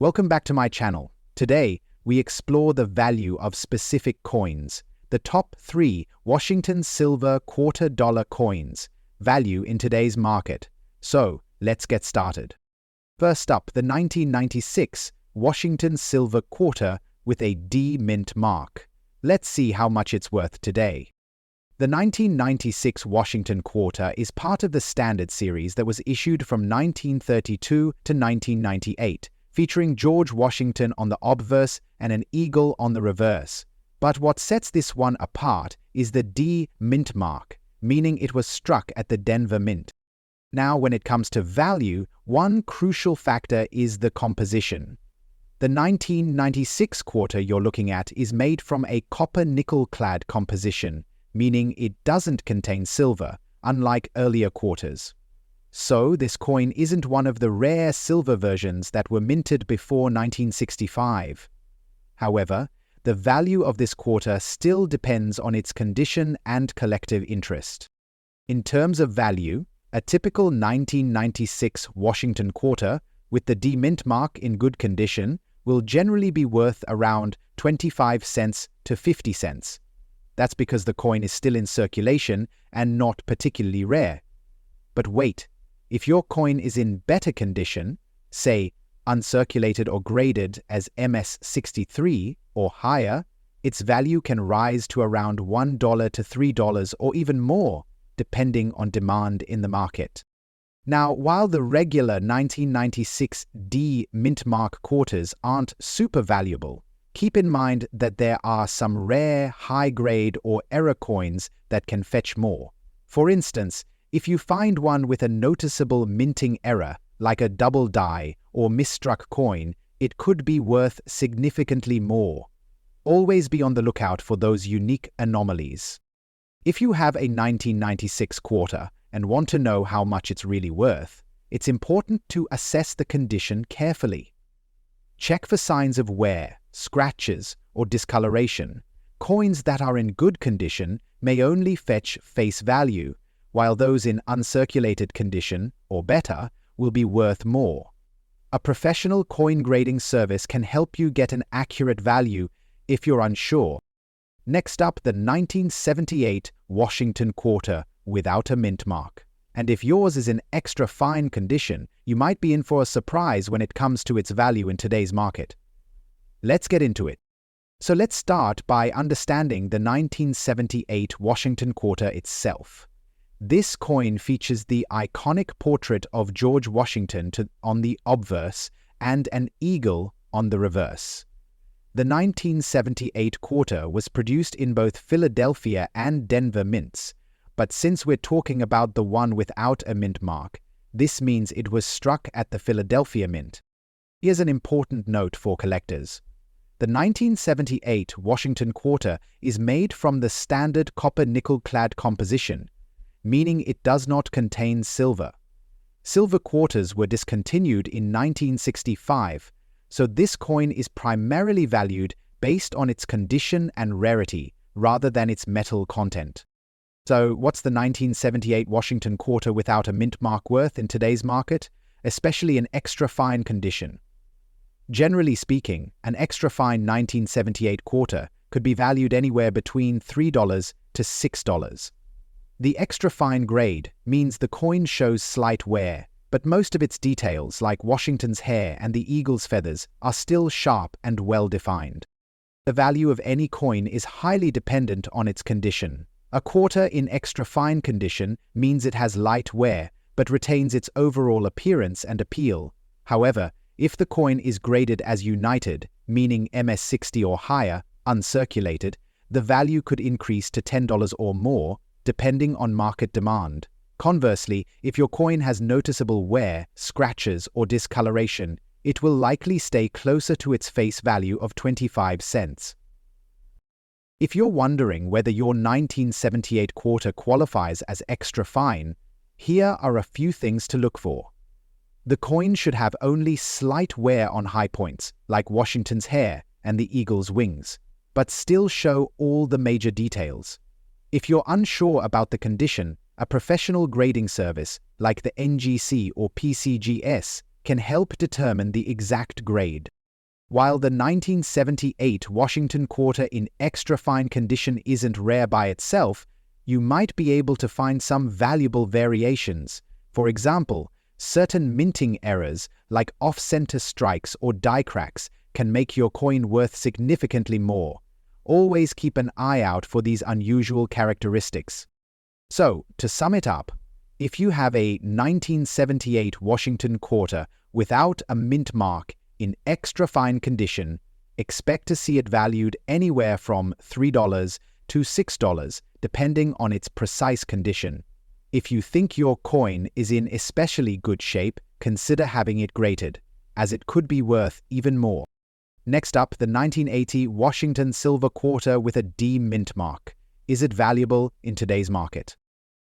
Welcome back to my channel. Today, we explore the value of specific coins, the top 3 Washington silver $quarter coins, value in today's market. So, let's get started. First up, the 1996 Washington silver quarter with a D mint mark. Let's see how much it's worth today. The 1996 Washington quarter is part of the standard series that was issued from 1932 to 1998, featuring George Washington on the obverse and an eagle on the reverse. But what sets this one apart is the D mint mark, meaning it was struck at the Denver Mint. Now, when it comes to value, one crucial factor is the composition. The 1996 quarter you're looking at is made from a copper-nickel-clad composition, meaning it doesn't contain silver, unlike earlier quarters. So, this coin isn't one of the rare silver versions that were minted before 1965. However, the value of this quarter still depends on its condition and collective interest. In terms of value, a typical 1996 Washington quarter with the D mint mark in good condition will generally be worth around 25 cents to 50 cents. That's because the coin is still in circulation and not particularly rare. But wait, if your coin is in better condition, say uncirculated or graded as MS63 or higher, its value can rise to around $1 to $3 or even more, depending on demand in the market. Now, while the regular 1996 D mint mark quarters aren't super valuable, keep in mind that there are some rare, high-grade or error coins that can fetch more. For instance, if you find one with a noticeable minting error, like a double die or misstruck coin, it could be worth significantly more. Always be on the lookout for those unique anomalies. If you have a 1996 quarter and want to know how much it's really worth, it's important to assess the condition carefully. Check for signs of wear, scratches, or discoloration. Coins that are in good condition may only fetch face value, while those in uncirculated condition, or better, will be worth more. A professional coin grading service can help you get an accurate value if you're unsure. Next up, the 1978 Washington quarter without a mint mark. And if yours is in extra fine condition, you might be in for a surprise when it comes to its value in today's market. Let's get into it. So let's start by understanding the 1978 Washington quarter itself. This coin features the iconic portrait of George Washington on the obverse and an eagle on the reverse. The 1978 quarter was produced in both Philadelphia and Denver mints, but since we're talking about the one without a mint mark, this means it was struck at the Philadelphia Mint. Here's an important note for collectors. The 1978 Washington quarter is made from the standard copper-nickel-clad composition, meaning it does not contain silver. Silver quarters were discontinued in 1965, so this coin is primarily valued based on its condition and rarity rather than its metal content. So, what's the 1978 Washington quarter without a mint mark worth in today's market, especially in extra fine condition? Generally speaking, an extra fine 1978 quarter could be valued anywhere between $3 to $6. The extra fine grade means the coin shows slight wear, but most of its details, like Washington's hair and the eagle's feathers, are still sharp and well-defined. The value of any coin is highly dependent on its condition. A quarter in extra fine condition means it has light wear, but retains its overall appearance and appeal. However, if the coin is graded as united, meaning MS60 or higher, uncirculated, the value could increase to $10 or more, depending on market demand. Conversely, if your coin has noticeable wear, scratches, or discoloration, it will likely stay closer to its face value of 25 cents. If you're wondering whether your 1978 quarter qualifies as extra fine, here are a few things to look for. The coin should have only slight wear on high points, like Washington's hair and the eagle's wings, but still show all the major details. If you're unsure about the condition, a professional grading service like the NGC or PCGS can help determine the exact grade. While the 1978 Washington quarter in extra fine condition isn't rare by itself, you might be able to find some valuable variations. For example, certain minting errors like off-center strikes or die cracks can make your coin worth significantly more. Always keep an eye out for these unusual characteristics. So, to sum it up, if you have a 1978 Washington quarter without a mint mark in extra fine condition, expect to see it valued anywhere from $3 to $6, depending on its precise condition. If you think your coin is in especially good shape, consider having it graded, as it could be worth even more. Next up, the 1980 Washington silver quarter with a D mint mark. Is it valuable in today's market?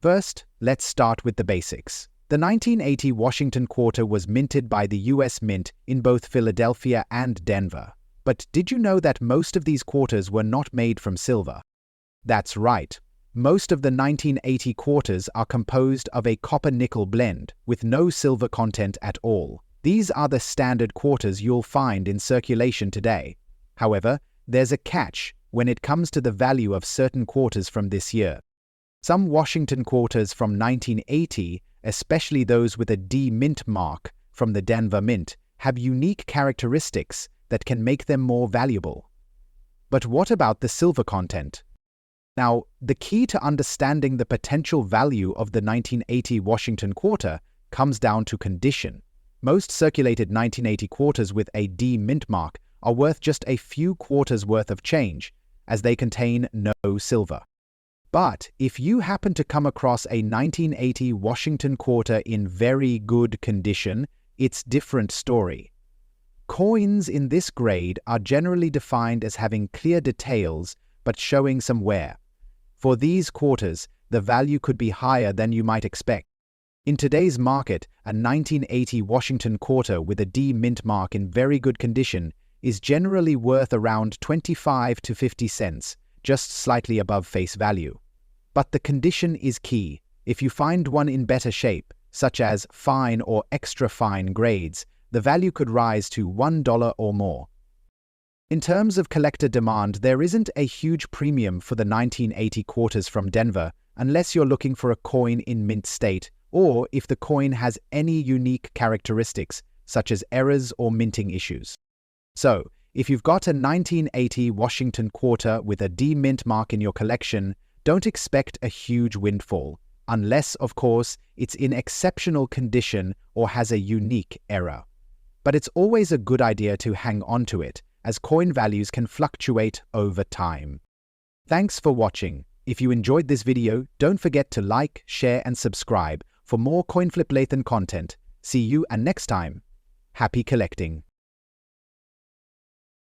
First, let's start with the basics. The 1980 Washington quarter was minted by the US Mint in both Philadelphia and Denver. But did you know that most of these quarters were not made from silver? That's right. Most of the 1980 quarters are composed of a copper-nickel blend with no silver content at all. These are the standard quarters you'll find in circulation today. However, there's a catch when it comes to the value of certain quarters from this year. Some Washington quarters from 1980, especially those with a D mint mark from the Denver Mint, have unique characteristics that can make them more valuable. But what about the silver content? Now, the key to understanding the potential value of the 1980 Washington quarter comes down to condition. Most circulated 1980 quarters with a D mint mark are worth just a few quarters worth of change, as they contain no silver. But if you happen to come across a 1980 Washington quarter in very good condition, it's a different story. Coins in this grade are generally defined as having clear details but showing some wear. For these quarters, the value could be higher than you might expect. In today's market, a 1980 Washington quarter with a D mint mark in very good condition is generally worth around 25 to 50 cents, just slightly above face value. But the condition is key. If you find one in better shape, such as fine or extra fine grades, the value could rise to $1 or more. In terms of collector demand, there isn't a huge premium for the 1980 quarters from Denver unless you're looking for a coin in mint state, or if the coin has any unique characteristics, such as errors or minting issues. So, if you've got a 1980 Washington quarter with a D mint mark in your collection, don't expect a huge windfall, unless, of course, it's in exceptional condition or has a unique error. But it's always a good idea to hang on to it, as coin values can fluctuate over time. Thanks for watching. If you enjoyed this video, don't forget to like, share, and subscribe for more CoinFlip Lathan content. See you and next time. Happy collecting.